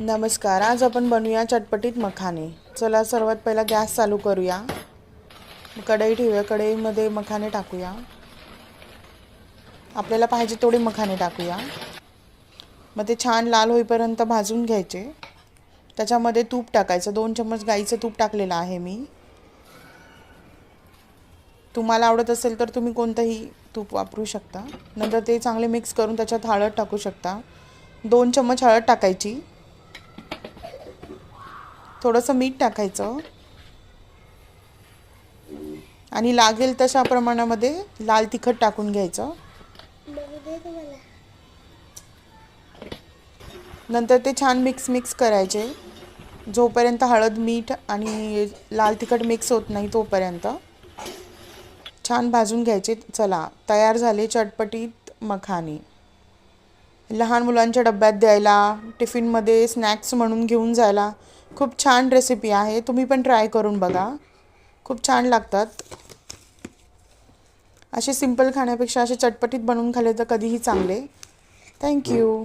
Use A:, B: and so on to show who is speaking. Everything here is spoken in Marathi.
A: नमस्कार. आज आपण बनवूया चटपटीत मखाने. चला सर्वात पहिला गॅस चालू करूया. कढई ठेवूया. कढईमध्ये मखाने टाकूया. आपल्याला पाहिजे तेवढे मखाने टाकूया. मग ते छान लाल होईपर्यंत भाजून घ्यायचे. त्याच्यामध्ये तूप टाकायचं. 2 चम्मच गाईचं तूप टाकलेलं आहे मी. तुम्हाला आवडत असेल तर तुम्ही कोणतंही तूप वापरू शकता. नंतर ते चांगले मिक्स करून त्याच्यात हळद टाकू शकता. 2 चम्मच हळद टाकायची. थोडंसं मीठ टाकायचं आणि लागेल तशा प्रमाणामध्ये लाल तिखट टाकून घ्यायचं. नंतर ते छान मिक्स करायचे जोपर्यंत हळद मीठ आणि लाल तिखट मिक्स होत नाही तोपर्यंत छान भाजून घ्यायचे. चला तयार झाले चटपटीत मखाने. लहान मुलांच्या डब्यात द्यायला, टिफिनमध्ये स्नॅक्स म्हणून घेऊन जायला खूप छान रेसिपी आहे. तुम्ही पण ट्राय करून बघा. खूप छान लागतात. असे सिंपल खाण्यापेक्षा असे चटपटीत बनवून खाल्ले तर कधीही चांगले. थँक्यू.